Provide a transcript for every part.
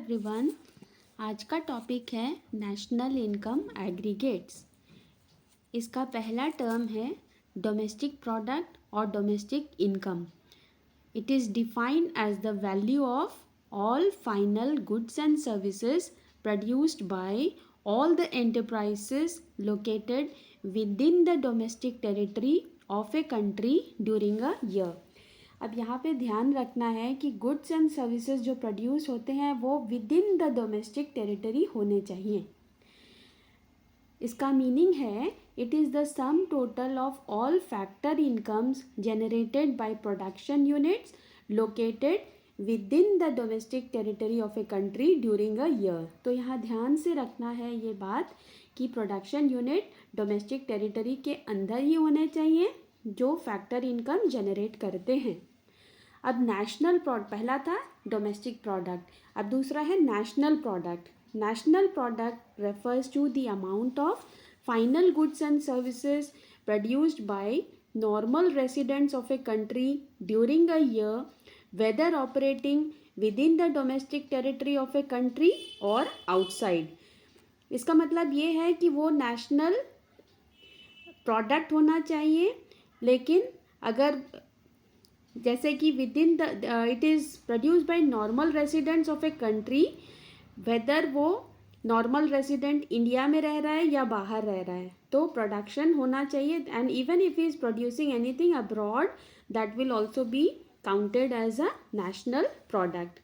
Everyone. आज का topic है नेशनल इनकम एग्रीगेट्स। इसका पहला टर्म है डोमेस्टिक प्रोडक्ट और domestic income. It is defined as the value of all final goods and services produced by all the enterprises located within the domestic territory of a country during a year। अब यहाँ पे ध्यान रखना है कि goods and services जो produce होते हैं वो with in the domestic territory होने चाहिए। इसका मीनिंग है it is the sum total of all factor incomes generated by production units located with in the domestic territory of a country during a year. तो यहाँ ध्यान से रखना है ये बात कि प्रोडक्शन यूनिट डोमेस्टिक टेरिटरी के अंदर ही होने चाहिए जो फैक्टर इनकम जनरेट करते हैं। अब नेशनल प्रोडक्ट पहला था डोमेस्टिक प्रोडक्ट, अब दूसरा है national product. National product refers to the amount of final goods and services produced by normal residents of a country during a year whether operating within the domestic territory of a country or outside। इसका मतलब ये है कि वो national product होना चाहिए, लेकिन अगर जैसे कि within the it is produced by normal residents of a country, whether वो नॉर्मल रेसिडेंट इंडिया में रह रहा है या बाहर रह रहा है, तो प्रोडक्शन होना चाहिए। And even if he is producing anything abroad that will also be counted as a national product।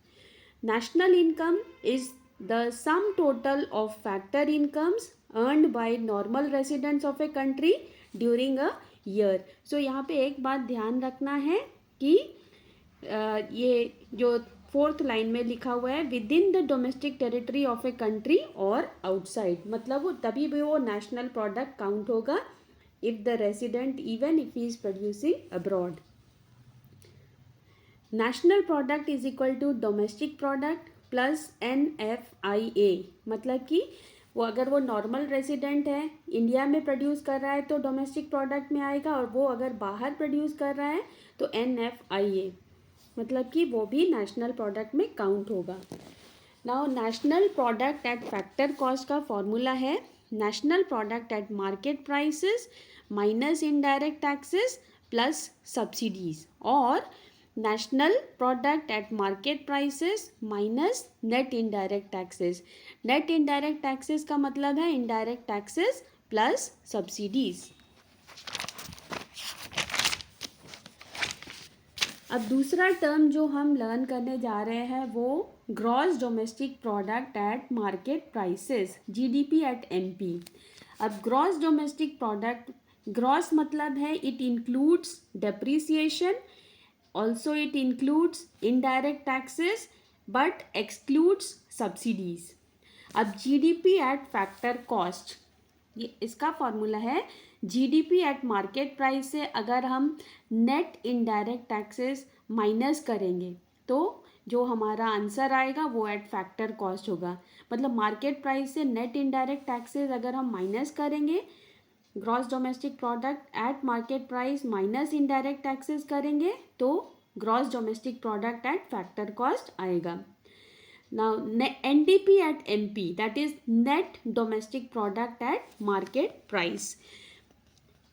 National income is the sum total of factor incomes earned by normal residents of a country during a year। So यहाँ पे एक बात ध्यान रखना है कि ये जो फोर्थ लाइन में लिखा हुआ है within the domestic territory of a country और आउटसाइड, मतलब वो तभी भी वो नेशनल प्रोडक्ट काउंट होगा if the resident even if he is producing abroad. National product is equal to domestic product plus NFIA, मतलब कि वो अगर वो नॉर्मल रेसिडेंट है इंडिया में प्रोड्यूस कर रहा है तो डोमेस्टिक प्रोडक्ट में आएगा, और वो अगर बाहर प्रोड्यूस कर रहा है तो NFIA, मतलब कि वो भी नेशनल प्रोडक्ट में काउंट होगा। Now national product at factor cost का फॉर्मूला है national product at market prices minus indirect taxes plus subsidies, और national product at market prices minus net indirect taxes. Net indirect taxes का मतलब है indirect taxes plus subsidies. अब दूसरा term जो हम लर्न करने जा रहे हैं वो gross domestic product at market prices, GDP at MP। अब ग्रॉस डोमेस्टिक प्रोडक्ट, ग्रॉस मतलब है it includes depreciation, also it includes indirect taxes but excludes subsidies। अब GDP at factor cost, ये इसका फॉर्मूला है GDP at market price से अगर हम net indirect taxes माइनस करेंगे तो जो हमारा आंसर आएगा वो एट फैक्टर कॉस्ट होगा। मतलब मार्केट प्राइस से नेट इनडायरेक्ट टैक्सेस अगर हम माइनस करेंगे, gross domestic product at market price minus indirect taxes करेंगे तो gross domestic product at factor cost आएगा। Now NDP at MP, that is net domestic product at market price.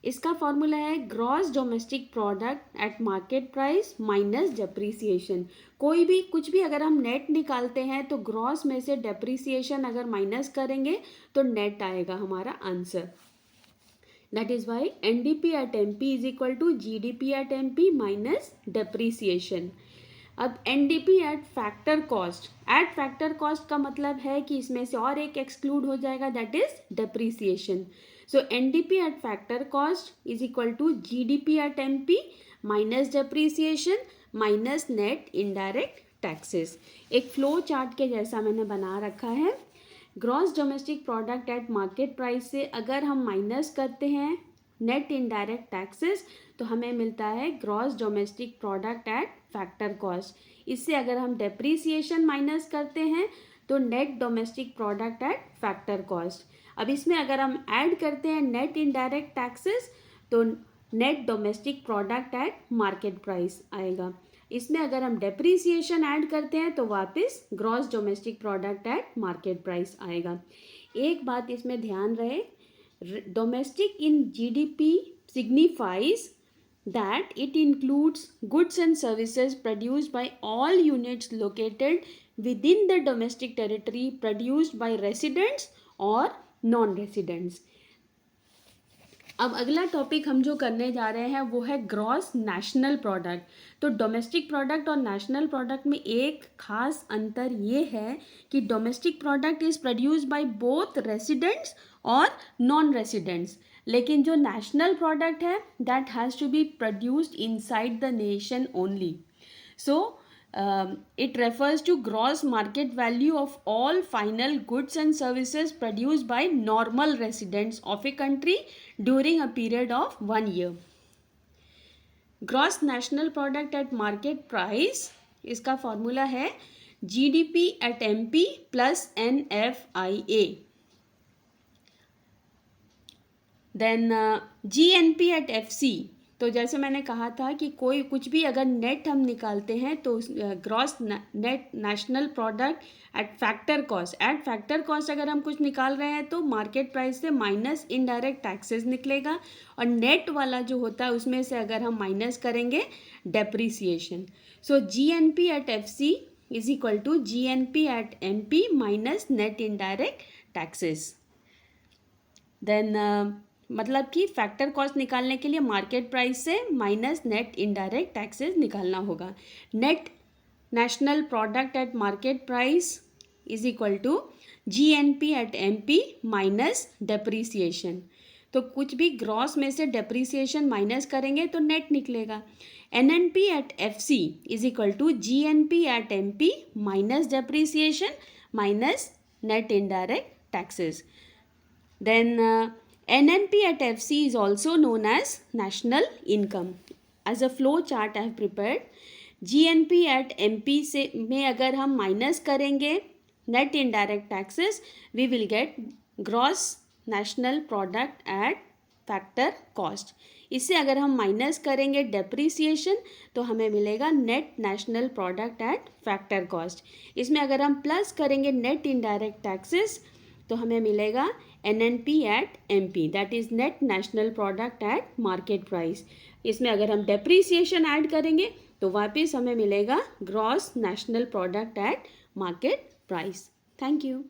इसका formula है gross domestic product at market price minus depreciation. कोई भी कुछ भी अगर हम नेट निकालते हैं तो ग्रॉस में से डेप्रिसिएशन अगर माइनस करेंगे तो नेट आएगा हमारा answer. That is why NDP at MP is equal to GDP at MP minus depreciation। अब NDP at factor cost, at factor cost का मतलब है कि इसमें से और एक एक्सक्लूड हो जाएगा, that is depreciation। So NDP at factor cost is equal to GDP at MP minus depreciation minus net indirect taxes। एक फ्लो चार्ट के जैसा मैंने बना रखा है। Gross domestic product at market price से अगर हम माइनस करते हैं नेट इनडायरेक्ट टैक्सेस तो हमें मिलता है gross domestic product at factor cost. इससे अगर हम डेप्रिसिएशन माइनस करते हैं तो net domestic product at factor cost. अब इसमें अगर हम ऐड करते हैं नेट इनडायरेक्ट टैक्सेस तो net domestic product at market price आएगा। इसमें अगर हम डेप्रीसिएशन ऐड करते हैं तो वापस gross domestic product at market price आएगा। एक बात इसमें ध्यान रहे, domestic in GDP signifies that it includes goods and services produced by all units located within the domestic territory produced by residents or non-residents। अब अगला टॉपिक हम जो करने जा रहे हैं वो है ग्रॉस नेशनल प्रोडक्ट। तो डोमेस्टिक प्रोडक्ट और नेशनल प्रोडक्ट में एक खास अंतर ये है कि domestic product is produced by both residents और नॉन रेसिडेंट्स, लेकिन जो नेशनल प्रोडक्ट है that has to be produced inside the nation only. So it refers to gross market value of all final goods and services produced by normal residents of a country during a period of 1 year. Gross national product at market price, इसका formula है GDP at MP plus NFIA. Then GNP at FC. तो जैसे मैंने कहा था कि कोई कुछ भी अगर नेट हम निकालते हैं तो gross net national product at factor cost अगर हम कुछ निकाल रहे हैं तो मार्केट प्राइस से माइनस इनडायरेक्ट टैक्सेस निकलेगा, और नेट वाला जो होता है उसमें से अगर हम माइनस करेंगे depreciation. So GNP at FC is equal to GNP at MP minus net indirect taxes. Then मतलब कि फैक्टर कॉस्ट निकालने के लिए मार्केट प्राइस से माइनस नेट इनडायरेक्ट टैक्सेस निकालना होगा। Net national product at market price is equal to GNP at MP minus depreciation. तो कुछ भी ग्रॉस में से डेप्रीसिएशन माइनस करेंगे तो नेट निकलेगा। NNP at FC is equal to GNP at MP minus depreciation minus net indirect taxes. Then NNP at FC is also known as national income. As a flow chart I have prepared, GNP at MP से में अगर हम minus करेंगे net indirect taxes we will get gross national product at factor cost. इससे अगर हम minus करेंगे depreciation तो हमें मिलेगा net national product at factor cost. इसमें अगर हम प्लस करेंगे नेट इनडायरेक्ट टैक्सेस तो हमें मिलेगा NNP at MP, that is net national product at market price. इसमें अगर हम डेप्रीसिएशन ऐड करेंगे तो वापस हमें मिलेगा gross national product at market price. Thank you.